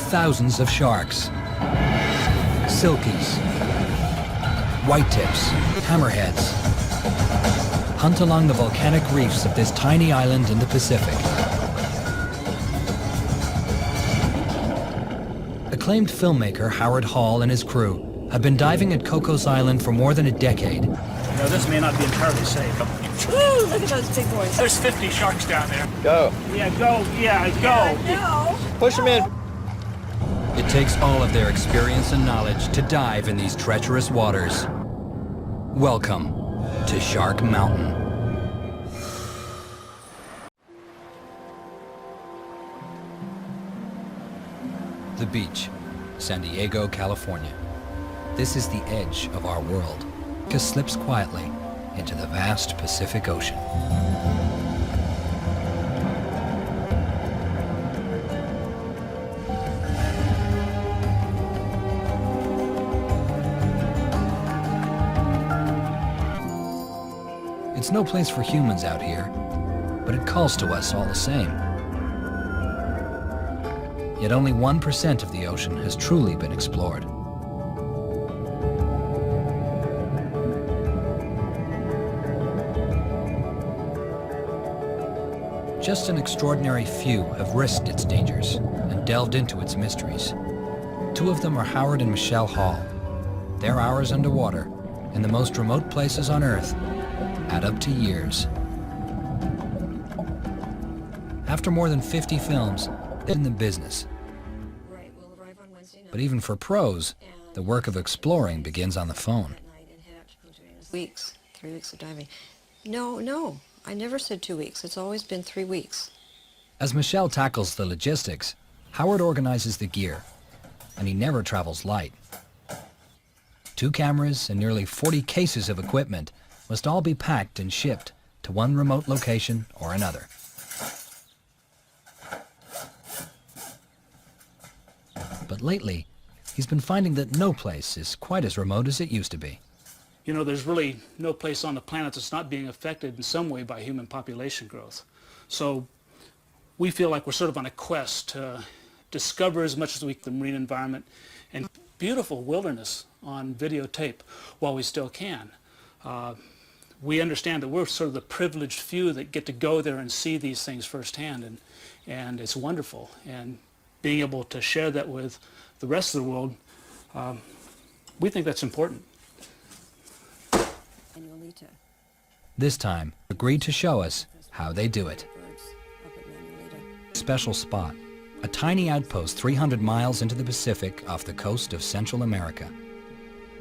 thousands of sharks, silkies, whitetips, hammerheads hunt along the volcanic reefs of this tiny island in the Pacific. Acclaimed filmmaker Howard Hall and his crew have been diving at Cocos Island for more than a decade. Now, this may not be entirely safe. Woo, look at those big boys. There's 50 sharks down there. Go. Yeah, go. Yeah, go. No. Push them in. It takes all of their experience and knowledge to dive in these treacherous waters. Welcome to Shark Mountain. The beach, San Diego, California. This is the edge of our world. It slips quietly into the vast Pacific Ocean. It's no place for humans out here, but it calls to us all the same. Yet only 1% of the ocean has truly been explored. Just an extraordinary few have risked its dangers and delved into its mysteries. Two of them are Howard and Michelle Hall. Their hours underwater, in the most remote places on Earth, add up to years. After more than 50 films, they're in the business. But even for pros, the work of exploring begins on the phone. Weeks, 3 weeks of diving. No, I never said 2 weeks. It's always been 3 weeks. As Michelle tackles the logistics, Howard organizes the gear, and he never travels light. 2 cameras and nearly 40 cases of equipment must all be packed and shipped to one remote location or another. But lately, he's been finding that no place is quite as remote as it used to be. You know, there's really no place on the planet that's not being affected in some way by human population growth. So we feel like we're sort of on a quest to discover as much as we can the marine environment and beautiful wilderness on videotape while we still can. We understand that we're sort of the privileged few that get to go there and see these things firsthand, and it's wonderful. And being able to share that with the rest of the world, we think that's important. This time, agreed to show us how they do it. Special spot, a tiny outpost 300 miles into the Pacific off the coast of Central America,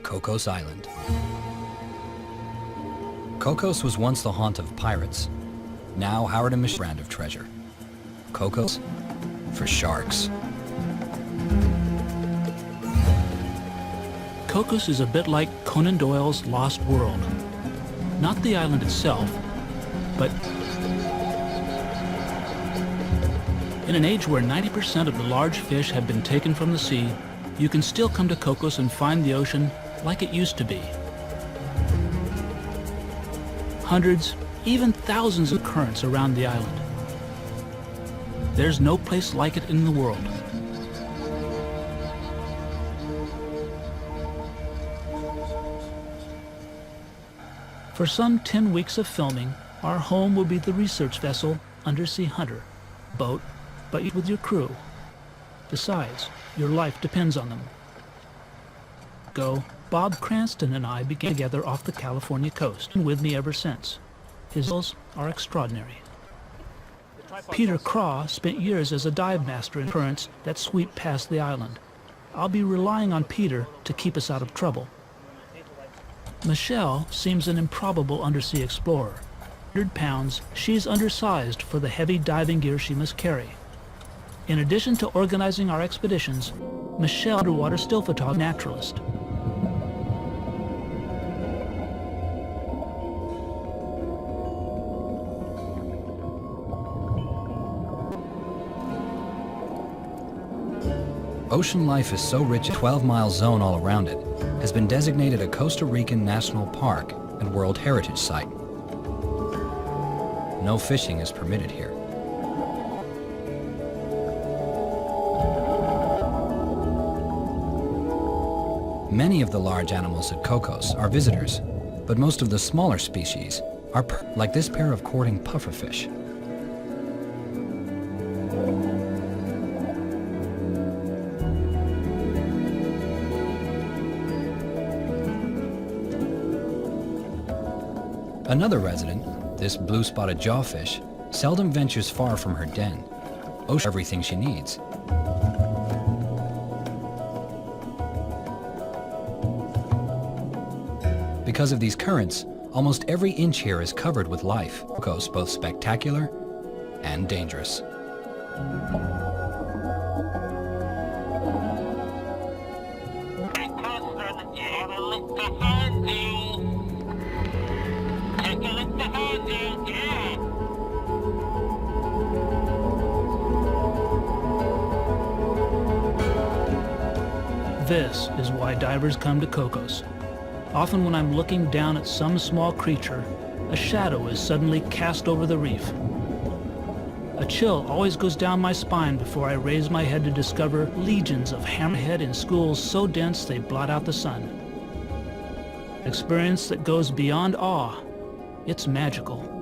Cocos Island. Cocos was once the haunt of pirates. Now Howard and Michelle's brand of treasure. Cocos for sharks. Cocos is a bit like Conan Doyle's Lost World. Not the island itself, but in an age where 90% of the large fish have been taken from the sea, you can still come to Cocos and find the ocean like it used to be. Hundreds, even thousands of currents around the island. There's no place like it in the world. For some 10 weeks of filming, our home will be the research vessel Undersea Hunter, boat, but with your crew. Besides, your life depends on them. Bob Cranston and I began together off the California coast, and with me ever since. His skills are extraordinary. Peter Craw spent years as a dive master in currents that sweep past the island. I'll be relying on Peter to keep us out of trouble. Michelle seems an improbable undersea explorer. 100 pounds, she's undersized for the heavy diving gear she must carry. In addition to organizing our expeditions, Michelle, underwater still photographer, naturalist. Ocean life is so rich, a 12-mile zone all around it has been designated a Costa Rican National Park and World Heritage Site. No fishing is permitted here. Many of the large animals at Cocos are visitors, but most of the smaller species are like this pair of courting pufferfish. Another resident, this blue-spotted jawfish, seldom ventures far from her den. Ocean everything she needs. Because of these currents, almost every inch here is covered with life. Cocos both spectacular and dangerous. This is why divers come to Cocos. Often when I'm looking down at some small creature, a shadow is suddenly cast over the reef. A chill always goes down my spine before I raise my head to discover legions of hammerhead in schools so dense they blot out the sun. Experience that goes beyond awe. It's magical.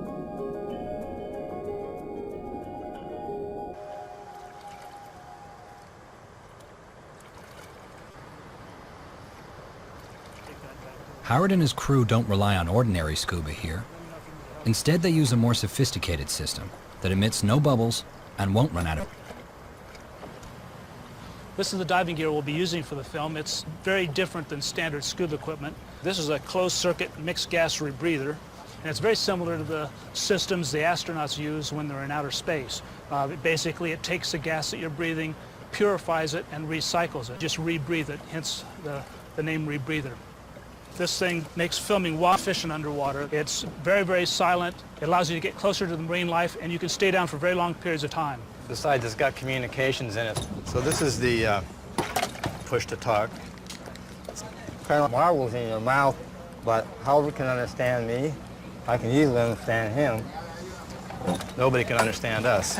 Howard and his crew don't rely on ordinary scuba here. Instead, they use a more sophisticated system that emits no bubbles and won't run out of. This is the diving gear we'll be using for the film. It's very different than standard scuba equipment. This is a closed-circuit mixed gas rebreather, and it's very similar to the systems the astronauts use when they're in outer space. Basically, it takes the gas that you're breathing, purifies it, and recycles it. Just rebreathe it, hence the name rebreather. This thing makes filming wild efficient underwater. It's very, very silent. It allows you to get closer to the marine life, and you can stay down for very long periods of time. Besides, it's got communications in it. So this is the push to talk. Kind of marbles in your mouth, but Howard can understand me. I can easily understand him. Nobody can understand us.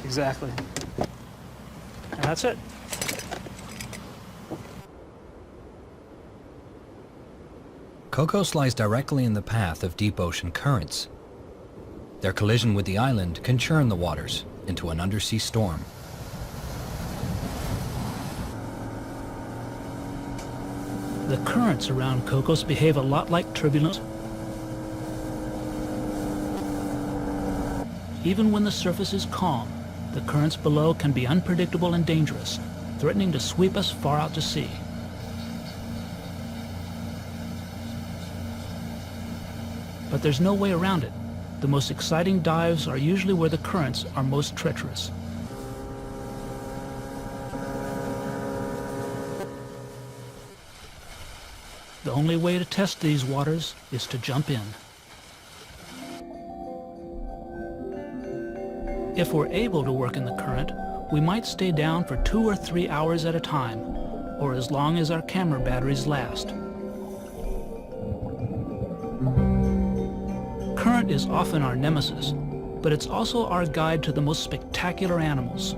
Exactly. And that's it. Cocos lies directly in the path of deep ocean currents. Their collision with the island can churn the waters into an undersea storm. The currents around Cocos behave a lot like turbulence. Even when the surface is calm, the currents below can be unpredictable and dangerous, threatening to sweep us far out to sea. But there's no way around it. The most exciting dives are usually where the currents are most treacherous. The only way to test these waters is to jump in. If we're able to work in the current, we might stay down for 2 or 3 hours at a time, or as long as our camera batteries last. Current is often our nemesis, but it's also our guide to the most spectacular animals.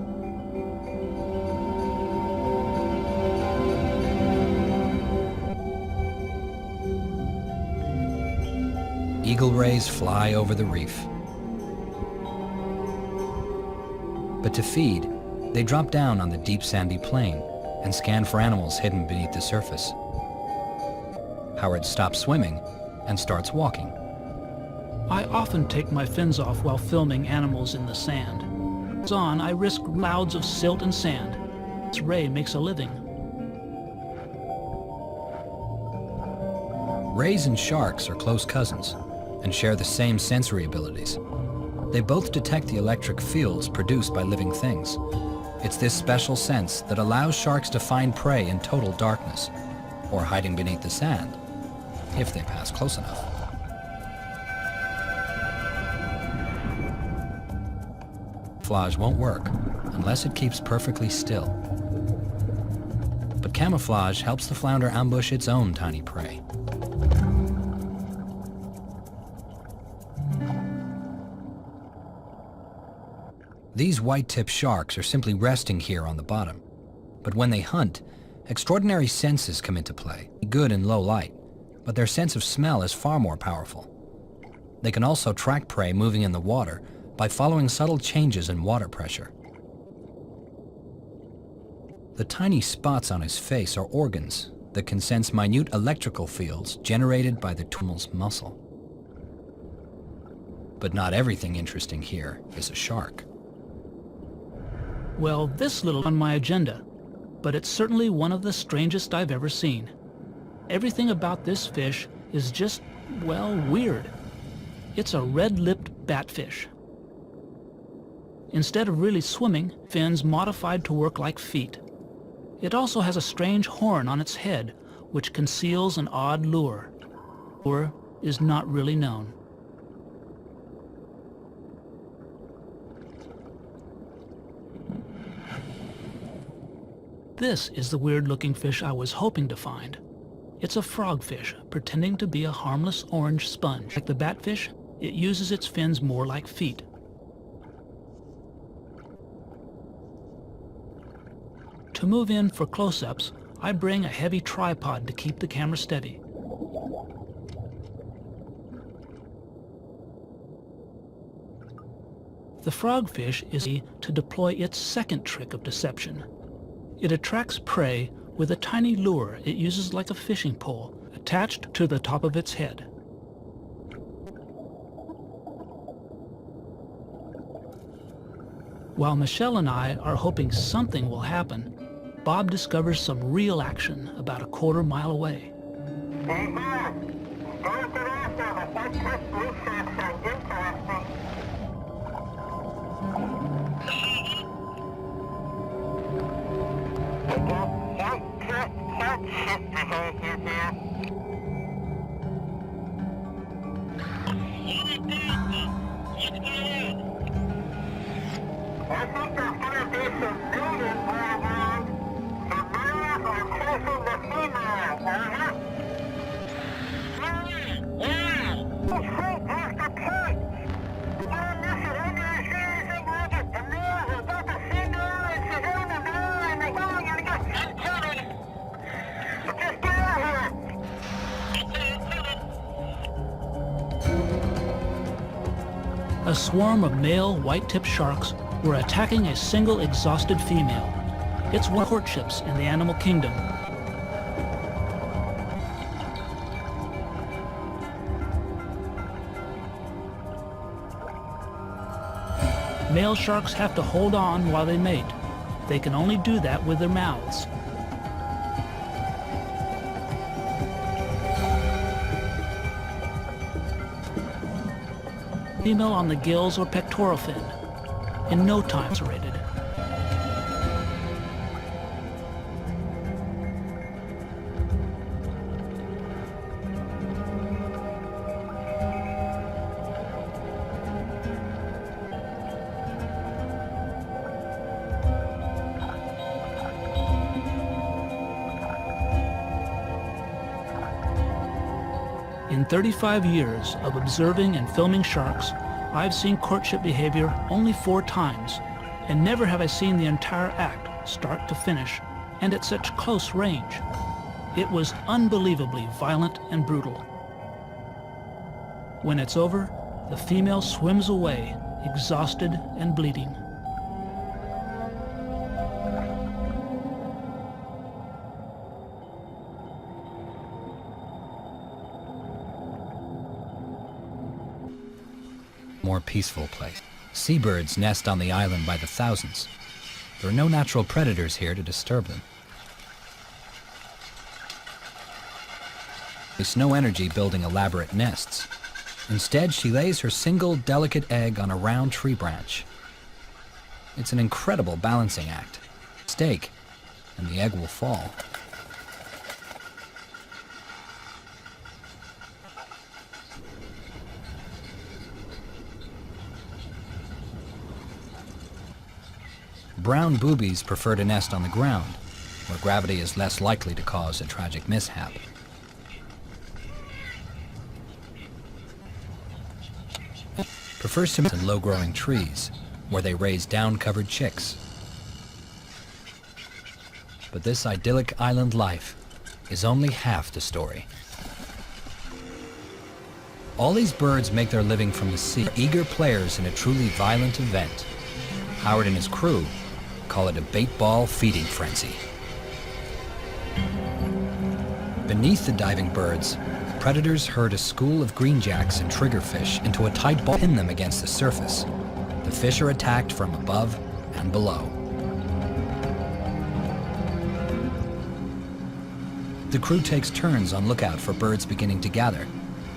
Eagle rays fly over the reef. But to feed, they drop down on the deep sandy plain and scan for animals hidden beneath the surface. Howard stops swimming and starts walking. I often take my fins off while filming animals in the sand. On, I risk clouds of silt and sand. Ray makes a living. Rays and sharks are close cousins and share the same sensory abilities. They both detect the electric fields produced by living things. It's this special sense that allows sharks to find prey in total darkness, or hiding beneath the sand, if they pass close enough. Camouflage won't work unless it keeps perfectly still. But camouflage helps the flounder ambush its own tiny prey. These white-tip sharks are simply resting here on the bottom. But when they hunt, extraordinary senses come into play, good in low light, but their sense of smell is far more powerful. They can also track prey moving in the water by following subtle changes in water pressure. The tiny spots on his face are organs that can sense minute electrical fields generated by the animal's muscle. But not everything interesting here is a shark. Well, this little on my agenda, but it's certainly one of the strangest I've ever seen. Everything about this fish is just, well, weird. It's a red-lipped batfish. Instead of really swimming, fins modified to work like feet. It also has a strange horn on its head, which conceals an odd lure. The lure is not really known. This is the weird-looking fish I was hoping to find. It's a frogfish, pretending to be a harmless orange sponge. Like the batfish, it uses its fins more like feet. To move in for close-ups, I bring a heavy tripod to keep the camera steady. The frogfish is to deploy its second trick of deception. It attracts prey with a tiny lure it uses like a fishing pole attached to the top of its head. While Michelle and I are hoping something will happen, Bob discovers some real action about a quarter-mile away. A swarm of male white-tipped sharks were attacking a single exhausted female. It's one of the courtships in the animal kingdom. Male sharks have to hold on while they mate. They can only do that with their mouths. Female on the gills or pectoral fin. In no time serrated. In 35 years of observing and filming sharks, I've seen courtship behavior only 4 times, and never have I seen the entire act, start to finish, and at such close range. It was unbelievably violent and brutal. When it's over, the female swims away, exhausted and bleeding. More peaceful place. Seabirds nest on the island by the thousands. There are no natural predators here to disturb them. There's no energy building elaborate nests. Instead, she lays her single delicate egg on a round tree branch. It's an incredible balancing act. Stake, and the egg will fall. Brown boobies prefer to nest on the ground, where gravity is less likely to cause a tragic mishap. Prefers to nest in low-growing trees, where they raise down-covered chicks. But this idyllic island life is only half the story. All these birds make their living from the sea, eager players in a truly violent event. Howard and his crew call it a bait ball feeding frenzy. Beneath the diving birds, predators herd a school of greenjacks and triggerfish into a tight ball, pin them against the surface. The fish are attacked from above and below. The crew takes turns on lookout for birds beginning to gather.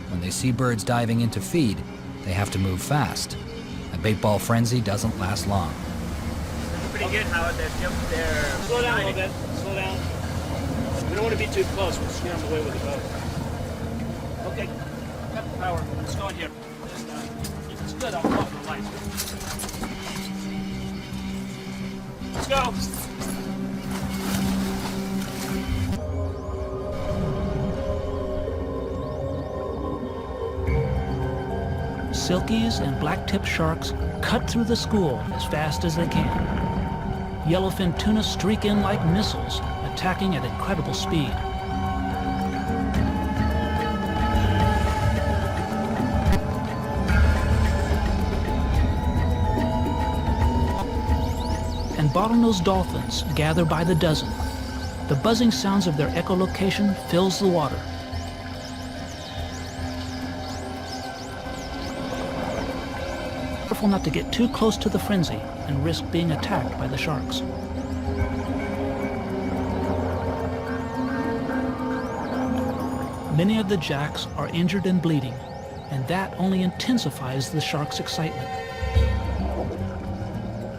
When they see birds diving in to feed, they have to move fast. A bait ball frenzy doesn't last long. Pretty good, Howard. They're Slow down a little bit. Slow down. We don't want to be too close. We'll scare them away with the boat. Okay. Cut the power. Let's go in here. Just, if it's good, I'll go off the lights. Let's go. Silkies and black-tip sharks cut through the school as fast as they can. Yellowfin tuna streak in like missiles, attacking at incredible speed. And bottlenose dolphins gather by the dozen. The buzzing sounds of their echolocation fills the water. Careful not to get too close to the frenzy and risk being attacked by the sharks. Many of the jacks are injured and bleeding, and that only intensifies the sharks' excitement.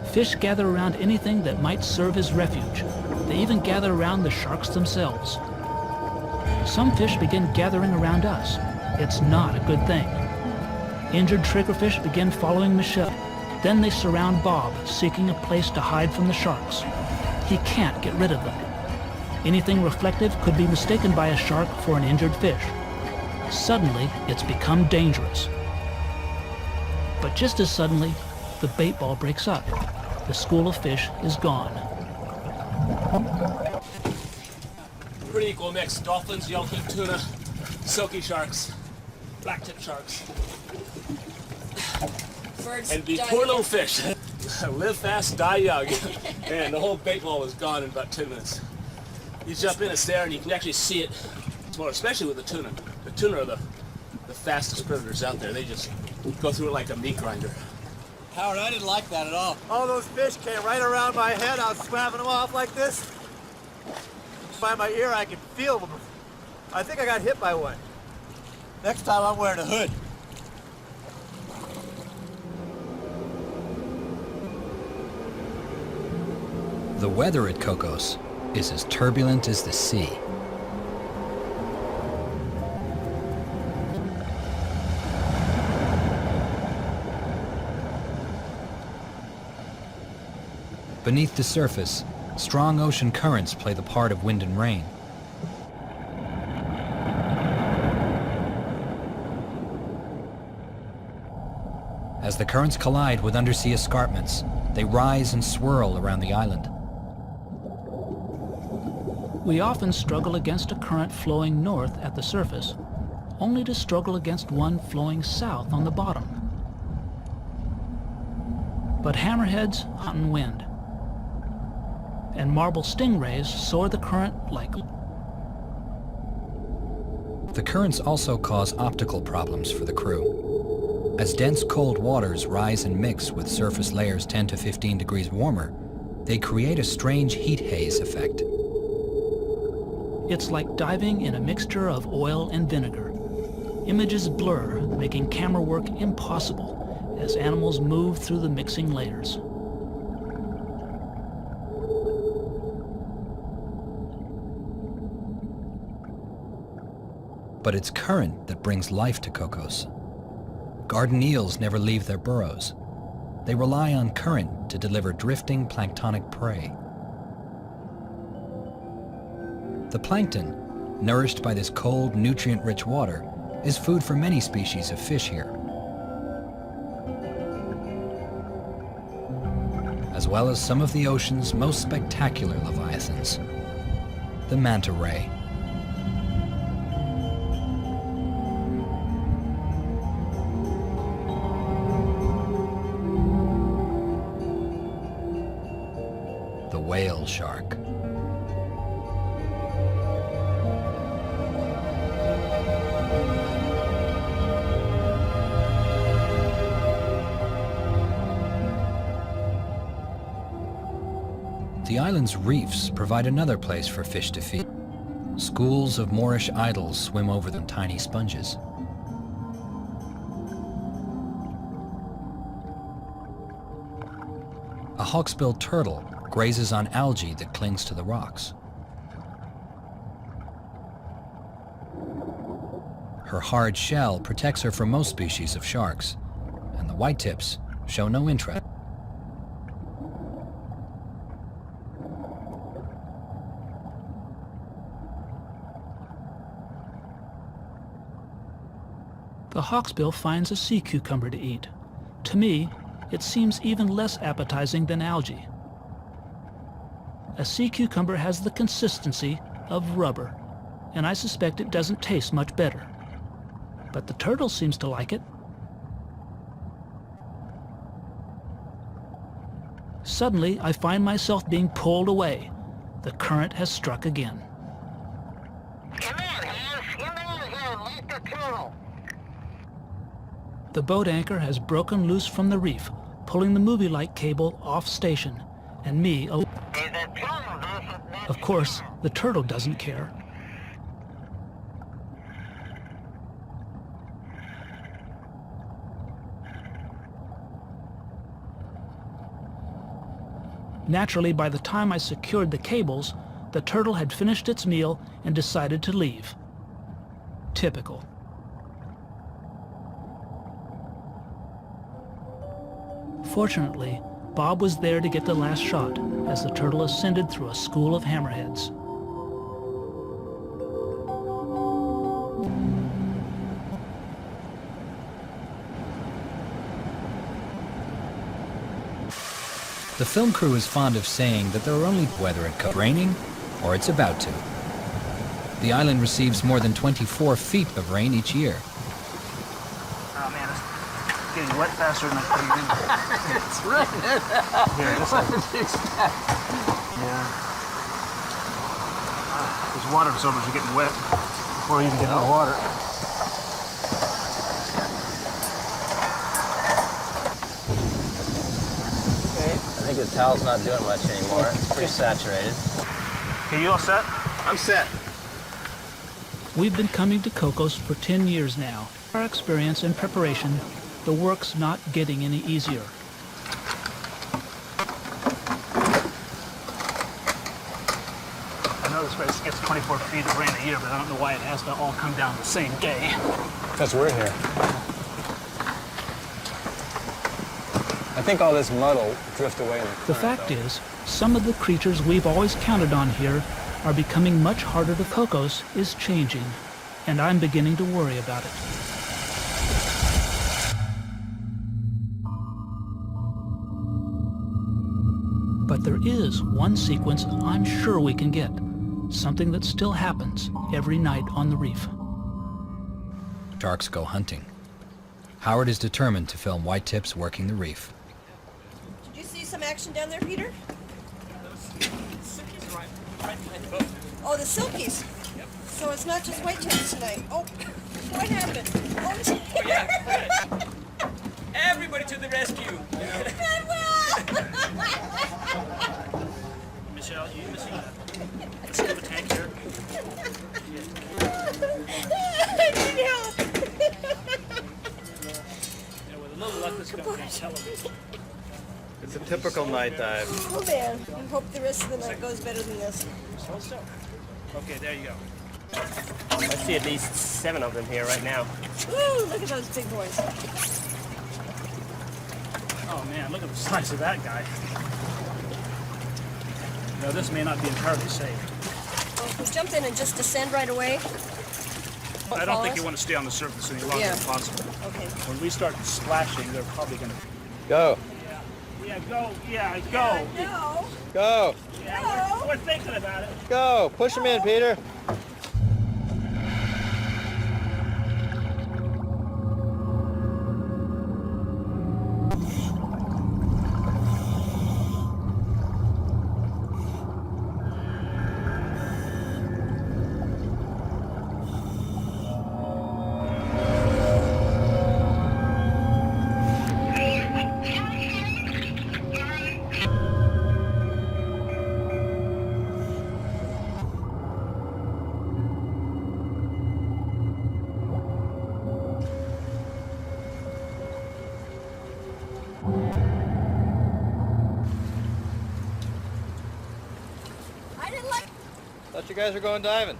Fish gather around anything that might serve as refuge. They even gather around the sharks themselves. Some fish begin gathering around us. It's not a good thing. Injured triggerfish begin following Michelle. Then they surround Bob, seeking a place to hide from the sharks. He can't get rid of them. Anything reflective could be mistaken by a shark for an injured fish. Suddenly, it's become dangerous. But just as suddenly, the bait ball breaks up. The school of fish is gone. pretty equal mix. Dolphins, yellowfin tuna, silky sharks, blacktip sharks. Birds And these diving poor in. little fish. Live fast, die young. And the whole bait ball is gone in about 10 minutes. You jump in, it's there, and you can actually see it. More, especially with the tuna. The tuna are the fastest predators out there. They just go through it like a meat grinder. Howard, I didn't like that at all. All those fish came right around my head. I was swabbing them off like this. By my ear, I could feel them. I think I got hit by one. Next time, I'm wearing a hood. The weather at Cocos is as turbulent as the sea. Beneath the surface, strong ocean currents play the part of wind and rain. As the currents collide with undersea escarpments, they rise and swirl around the island. We often struggle against a current flowing north at the surface, only to struggle against one flowing south on the bottom. But hammerheads hunt in wind, and marble stingrays soar the current like... The currents also cause optical problems for the crew. As dense cold waters rise and mix with surface layers 10 to 15 degrees warmer, they create a strange heat haze effect. It's like diving in a mixture of oil and vinegar. Images blur, making camera work impossible as animals move through the mixing layers. But it's current that brings life to Cocos. Garden eels never leave their burrows. They rely on current to deliver drifting planktonic prey. The plankton, nourished by this cold, nutrient-rich water, is food for many species of fish here. as well as some of the ocean's most spectacular leviathans, the manta ray. The whale shark. The island's reefs provide another place for fish to feed. Schools of Moorish idols swim over them, tiny sponges. A hawksbill turtle grazes on algae that clings to the rocks. Her hard shell protects her from most species of sharks, and the whitetips show no interest. The hawksbill finds a sea cucumber to eat. To me, it seems even less appetizing than algae. A sea cucumber has the consistency of rubber, and I suspect it doesn't taste much better. But the turtle seems to like it. Suddenly, I find myself being pulled away. The current has struck again. Come on, Hans. Get over here. Like the turtle. The boat anchor has broken loose from the reef, pulling the movie light cable off station, and me away. Hey, the turtle doesn't want Of course, the turtle doesn't care. Naturally, by the time I secured the cables, the turtle had finished its meal and decided to leave. Typical. Fortunately, Bob was there to get the last shot as the turtle ascended through a school of hammerheads. The film crew is fond of saying that there are only whether it's raining or it's about to. The island receives more than 24 feet of rain each year. Oh man, it's getting wet faster than I thought. It's raining. Yeah, this yeah. These water absorbers are getting wet before you even get in the water. I think the towel's not doing much anymore. It's pretty saturated. Okay, you all set? I'm set. We've been coming to Cocos for 10 years now. Our experience and preparation, the work's not getting any easier. I know this place gets 24 feet of rain a year, but I don't know why it has to all come down the same day. Because we're here. I think all this mud will drift away in the current. The fact is, some of the creatures we've always counted on here are becoming much harder to Cocos is changing, and I'm beginning to worry about it. But there is one sequence I'm sure we can get, something that still happens every night on the reef. Sharks go hunting. Howard is determined to film whitetips working the reef. Did you see some action down there, Peter? Oh, the silkies. Yep. So it's not just whitetails tonight. Oh, what happened? Oh, Yeah. Everybody to the rescue. Manuel! Michelle, you missing a tank here? I need help. Yeah, with a little luck, this is going to be television. It's a typical night dive. Oh man, I hope the rest of the night goes better than this. Hold still. Okay, there you go. I see at least 7 of them here right now. Ooh, look at those big boys. Oh man, look at the size of that guy. No, this may not be entirely safe. Well, if we jump in and just descend right away. I don't think you want to stay on the surface any longer Yeah. than possible. Okay. When we start splashing, they're probably going to... Go. Yeah, go. Yeah, go. No. Go. Yeah, we're thinking about it. Go. Push him in, Peter. I didn't like. Thought you guys were going diving.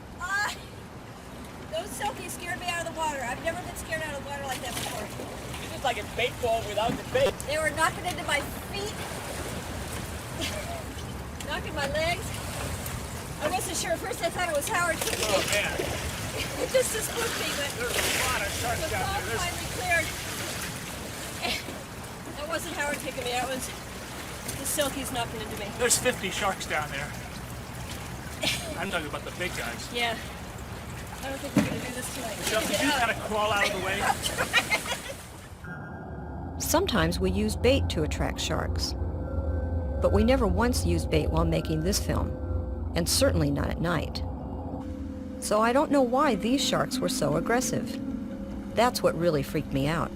Those silkies scared me out of the water. I've never been scared out of the water like that before. It's just like a bait ball without the bait. They were knocking into my feet, knocking my legs. I wasn't sure. At first I thought it was Howard kicking me. Oh, man. It just spooked me, but There's a lot of sharks the down fog there. finally cleared. That wasn't Howard kicking me. That was the silkies knocking into me. There's 50 sharks down there. I'm talking about the big guys. Yeah. I don't think we're going to do this tonight. Michelle, could you kind of crawl out of the way? Sometimes we use bait to attract sharks. But we never once used bait while making this film, and certainly not at night. So I don't know why these sharks were so aggressive. That's what really freaked me out.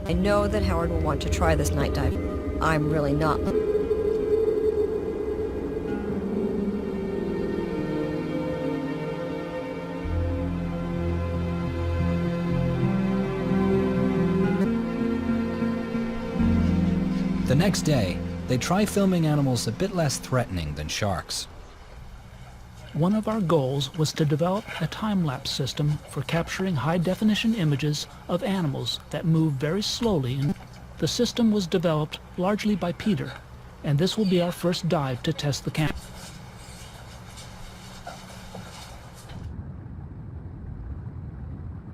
I know that Howard will want to try this night dive. I'm really not. The next day, they try filming animals a bit less threatening than sharks. One of our goals was to develop a time-lapse system for capturing high-definition images of animals that move very slowly. The system was developed largely by Peter, and this will be our first dive to test the camera.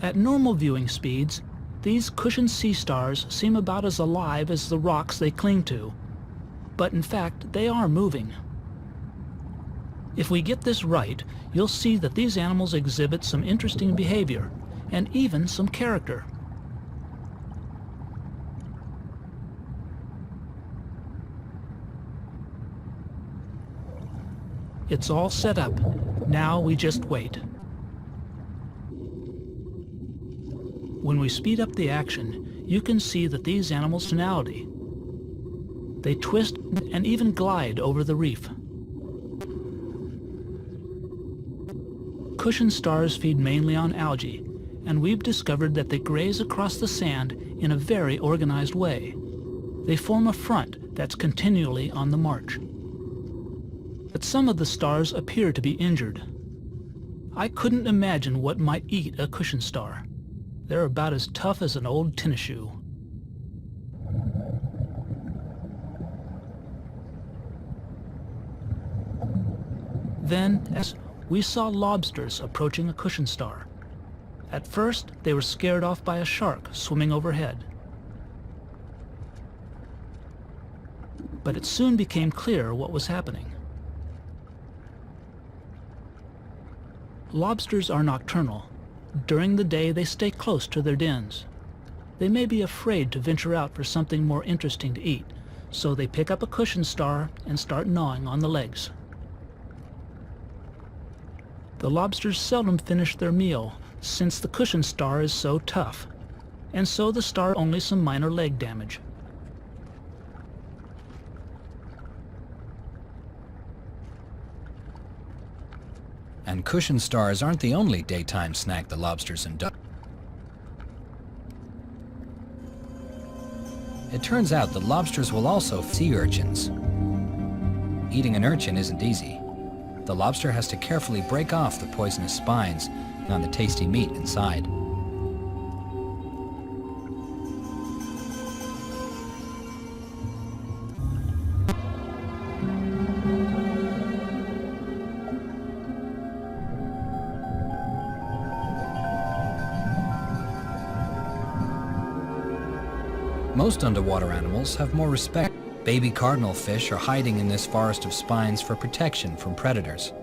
At normal viewing speeds, these cushioned sea stars seem about as alive as the rocks they cling to, but in fact they are moving. If we get this right, you'll see that these animals exhibit some interesting behavior, and even some character. It's all set up. Now we just wait. When we speed up the action, you can see that these animals' personality. They twist and even glide over the reef. Cushion stars feed mainly on algae, and we've discovered that they graze across the sand in a very organized way. They form a front that's continually on the march. But some of the stars appear to be injured. I couldn't imagine what might eat a cushion star. They're about as tough as an old tennis shoe. Then, as we saw lobsters approaching a cushion star. At first, they were scared off by a shark swimming overhead. But it soon became clear what was happening. Lobsters are nocturnal. During the day, they stay close to their dens. They may be afraid to venture out for something more interesting to eat, so they pick up a cushion star and start gnawing on the legs. The lobsters seldom finish their meal, since the cushion star is so tough, and so the star only some minor leg damage. And cushion stars aren't the only daytime snack the lobsters indulge. It turns out that lobsters will also feed sea urchins. Eating an urchin isn't easy. The lobster has to carefully break off the poisonous spines on the tasty meat inside. Most underwater animals have more respect for Baby cardinal fish are hiding in this forest of spines for protection from predators.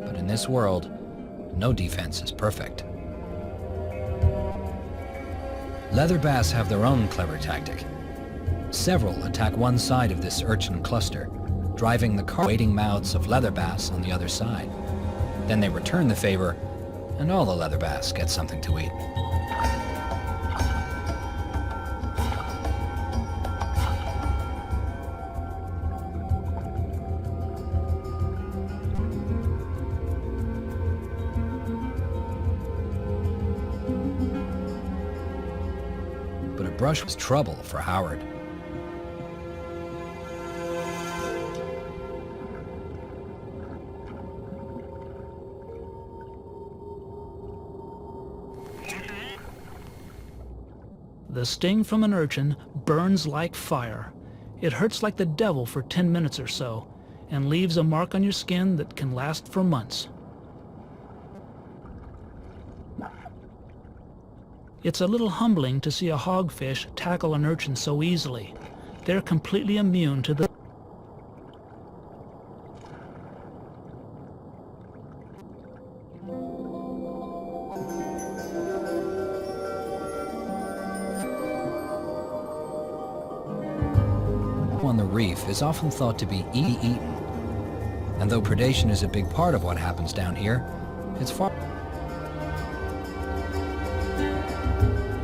But in this world, no defense is perfect. Leather bass have their own clever tactic. Several attack one side of this urchin cluster, driving the waiting mouths of leather bass on the other side. Then they return the favor, and all the leather bass get something to eat. But a brush was trouble for Howard. The sting from an urchin burns like fire. It hurts like the devil for 10 minutes or so, and leaves a mark on your skin that can last for months. It's a little humbling to see a hogfish tackle an urchin so easily. They're completely immune to the... On the reef is often thought to be eaten. And though predation is a big part of what happens down here, it's far...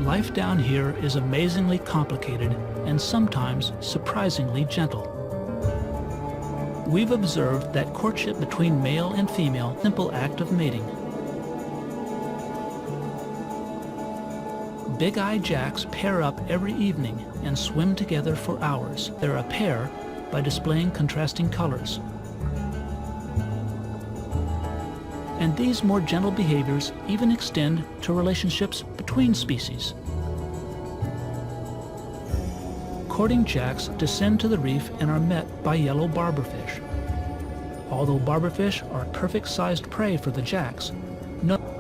Life down here is amazingly complicated and sometimes surprisingly gentle. We've observed that courtship between male and female, simple act of mating. Big-eyed jacks pair up every evening and swim together for hours. They're a pair by displaying contrasting colors. And these more gentle behaviors even extend to relationships between species. Courting jacks descend to the reef and are met by yellow barberfish. Although barberfish are perfect-sized prey for the jacks,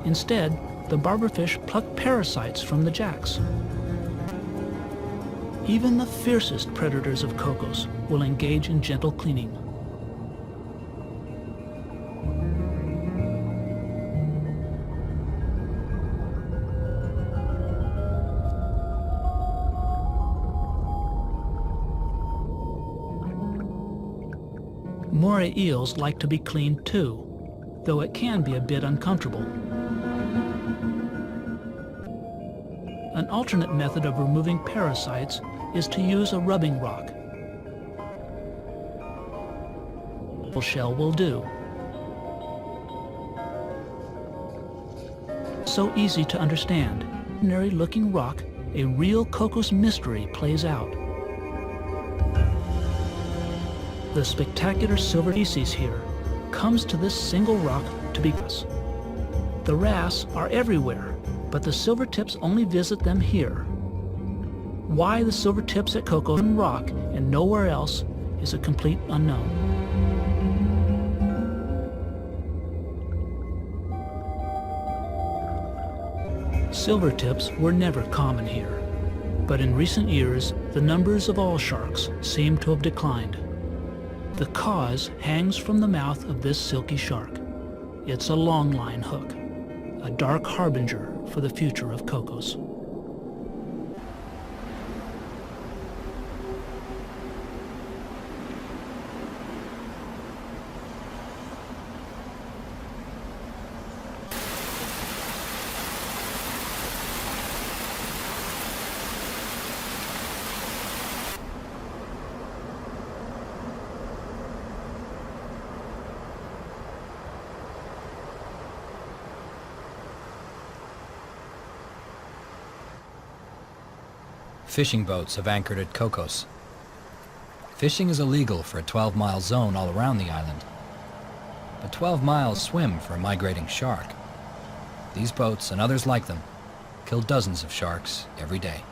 instead, the barberfish pluck parasites from the jacks. Even the fiercest predators of Cocos will engage in gentle cleaning. Moray eels like to be cleaned too, though it can be a bit uncomfortable. An alternate method of removing parasites is to use a rubbing rock. A shell will do. So easy to understand. Ordinary looking rock, a real Cocos mystery plays out. The spectacular silver species here comes to this single rock to be us. The wrasse are everywhere, but the silvertips only visit them here. Why the silvertips at Cocos Rock and nowhere else is a complete unknown. Silvertips were never common here, but in recent years the numbers of all sharks seem to have declined. The cause hangs from the mouth of this silky shark. It's a longline hook, a dark harbinger for the future of Cocos. Fishing boats have anchored at Cocos. Fishing is illegal for a 12-mile zone all around the island. But 12 miles swim for a migrating shark. These boats and others like them kill dozens of sharks every day.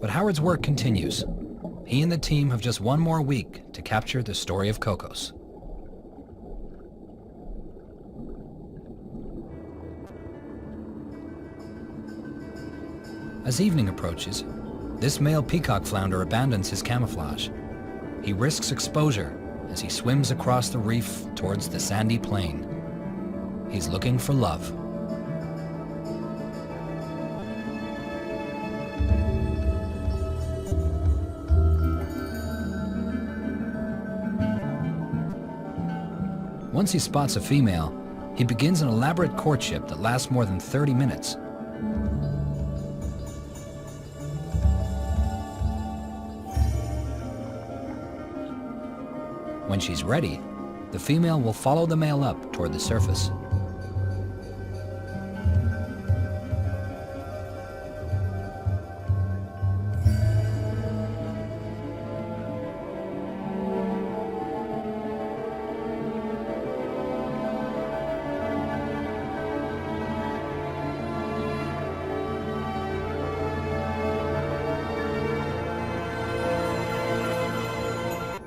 But Howard's work continues. He and the team have just one more week to capture the story of Cocos. As evening approaches, this male peacock flounder abandons his camouflage. He risks exposure as he swims across the reef towards the sandy plain. He's looking for love. Once he spots a female, he begins an elaborate courtship that lasts more than 30 minutes. When she's ready, the female will follow the male up toward the surface.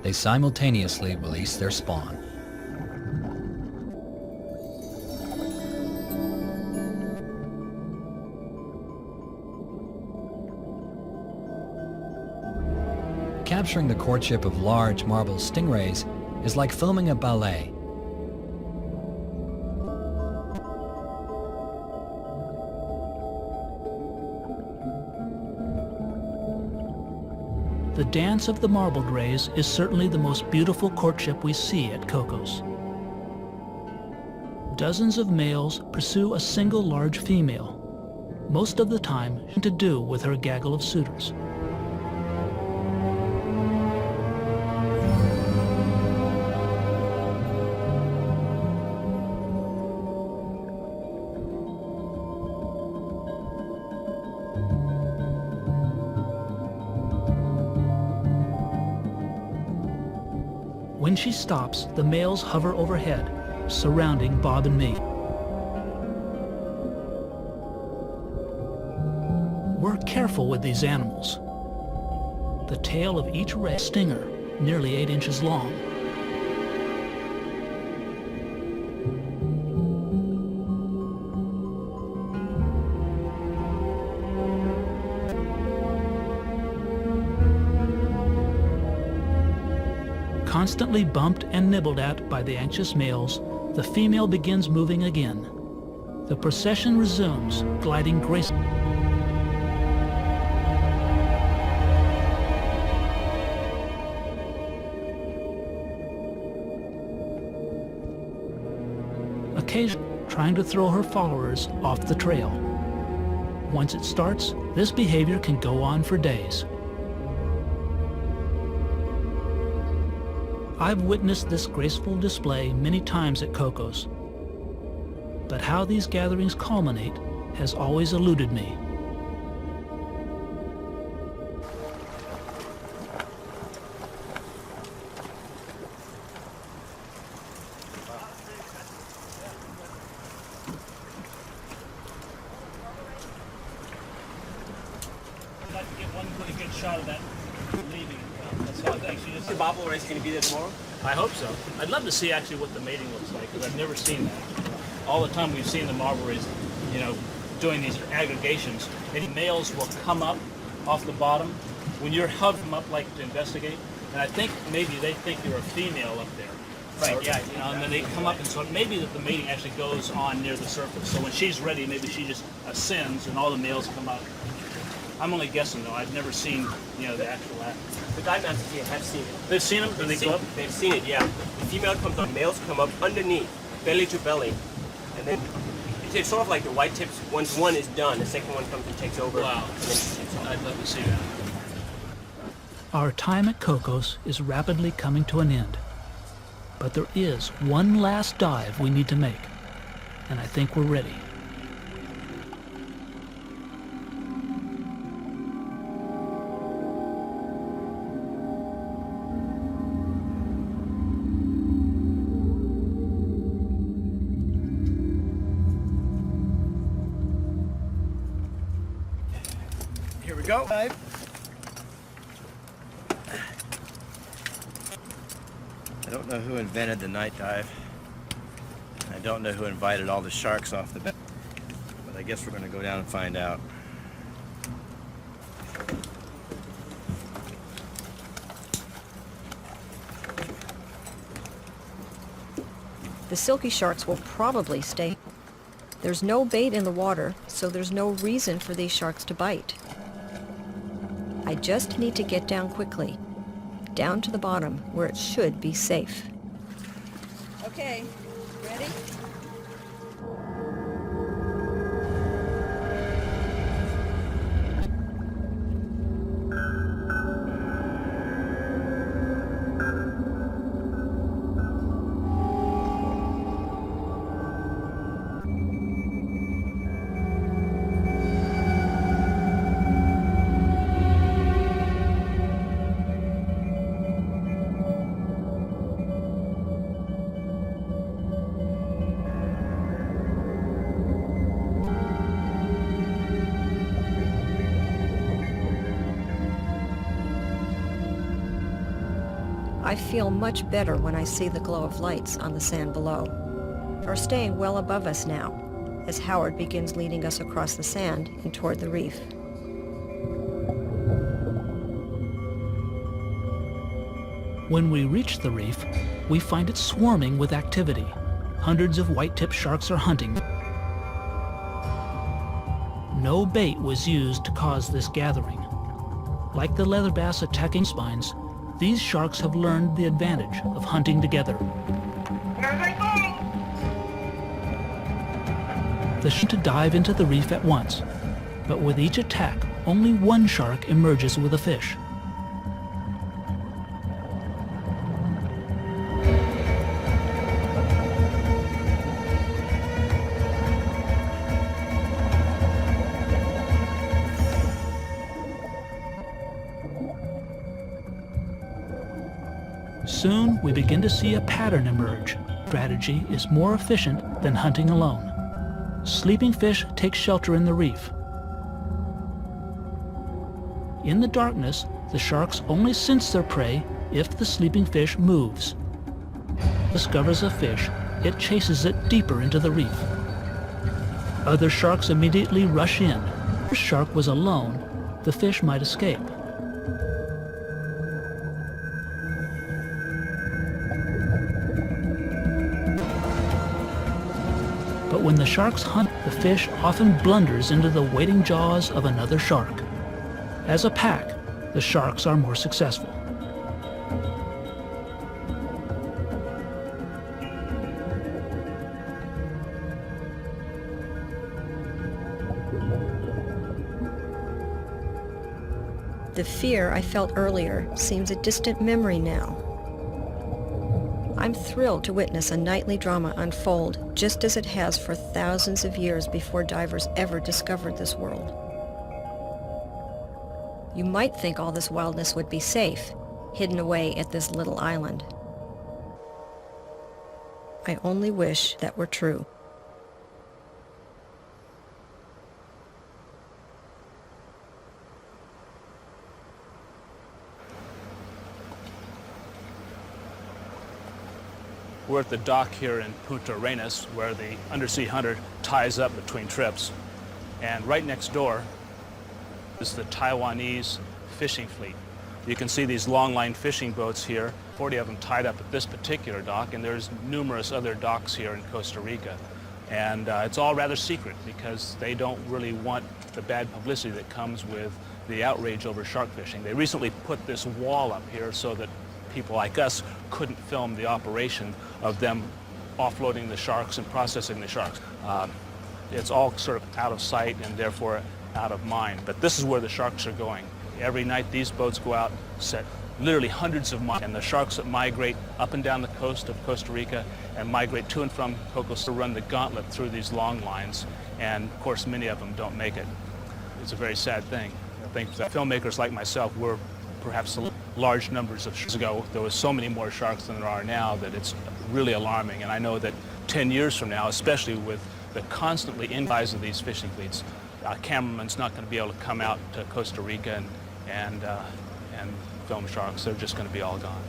They simultaneously release their spawn. Capturing the courtship of large marble stingrays is like filming a ballet. The dance of the marbled rays is certainly the most beautiful courtship we see at Cocos. Dozens of males pursue a single large female, most of the time to do with her gaggle of suitors. When she stops, the males hover overhead, surrounding Bob and me. We're careful with these animals. The tail of each ray stinger, nearly 8 inches long. Constantly bumped and nibbled at by the anxious males, the female begins moving again. The procession resumes, gliding gracefully. Occasionally trying to throw her followers off the trail. Once it starts, this behavior can go on for days. I've witnessed this graceful display many times at Cocos, but how these gatherings culminate has always eluded me. I'd like to get one pretty good shot of that leaving. That's all. Thanks. You just The bobble race going to be there tomorrow? I hope so. I'd love to see actually what the mating looks like, because I've never seen that. All the time we've seen the marble rays, you know, doing these aggregations. Many males will come up off the bottom when you're hovering them up like to investigate, and I think maybe they think you're a female up there. Right, yeah, you know, and then they come up, and so maybe that the mating actually goes on near the surface. So when she's ready, maybe she just ascends and all the males come up. I'm only guessing though, I've never seen, you know, the actual act. The dive masters here have seen it. They've seen them? Do they go up? They've seen it, yeah. The female comes up, males come up underneath, belly to belly, and then it's sort of like the white tips. Once one is done, the second one comes and takes over. Wow. And then she takes off. I'd love to see that. Our time at Cocos is rapidly coming to an end. But there is one last dive we need to make, and I think we're ready. Here we go. I don't know who invented the night dive. I don't know who invited all the sharks off the bed. But I guess we're going to go down and find out. The silky sharks will probably stay. There's no bait in the water, so there's no reason for these sharks to bite. I just need to get down quickly, down to the bottom where it should be safe. Okay, ready? I feel much better when I see the glow of lights on the sand below. Are staying well above us now, as Howard begins leading us across the sand and toward the reef. When we reach the reef, we find it swarming with activity. Hundreds of white-tipped sharks are hunting. No bait was used to cause this gathering. Like the leather bass attacking spines, these sharks have learned the advantage of hunting together. The shark to dive into the reef at once, but with each attack, only one shark emerges with a fish. Soon, we begin to see a pattern emerge. Strategy is more efficient than hunting alone. Sleeping fish take shelter in the reef. In the darkness, the sharks only sense their prey if the sleeping fish moves. Discovers a fish, it chases it deeper into the reef. Other sharks immediately rush in. If the shark was alone, the fish might escape. But when the sharks hunt, the fish often blunders into the waiting jaws of another shark. As a pack, the sharks are more successful. The fear I felt earlier seems a distant memory now. I'm thrilled to witness a nightly drama unfold just as it has for thousands of years before divers ever discovered this world. You might think all this wildness would be safe, hidden away at this little island. I only wish that were true. We're at the dock here in Punta Arenas, where the undersea hunter ties up between trips. And right next door is the Taiwanese fishing fleet. You can see these long-line fishing boats here, 40 of them tied up at this particular dock, and there's numerous other docks here in Costa Rica. And it's all rather secret because they don't really want the bad publicity that comes with the outrage over shark fishing. They recently put this wall up here so that people like us couldn't film the operation of them offloading the sharks and processing the sharks. It's all sort of out of sight and therefore out of mind. But this is where the sharks are going. Every night these boats go out, set literally hundreds of miles, and the sharks that migrate up and down the coast of Costa Rica and migrate to and from Cocos to run the gauntlet through these long lines. And of course, many of them don't make it. It's a very sad thing. I think that filmmakers like myself were perhaps large numbers of years ago. There was so many more sharks than there are now that it's really alarming. And I know that 10 years from now, especially with the constantly increase of these fishing fleets, a cameraman's not going to be able to come out to Costa Rica and film sharks. They're just going to be all gone.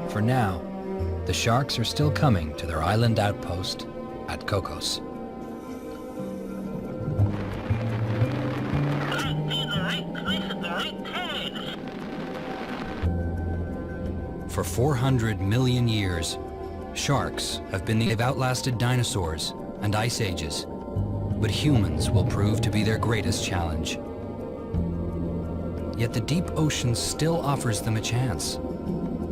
For now, the sharks are still coming to their island outpost at Cocos. Be in the right place at the right time. For 400 million years, sharks have outlasted dinosaurs and ice ages, but humans will prove to be their greatest challenge. Yet the deep ocean still offers them a chance,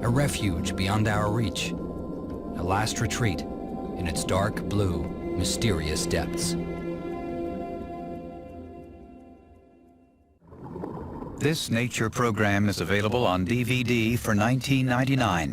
a refuge beyond our reach, a last retreat in its dark blue, mysterious depths. This nature program is available on DVD for $19.99.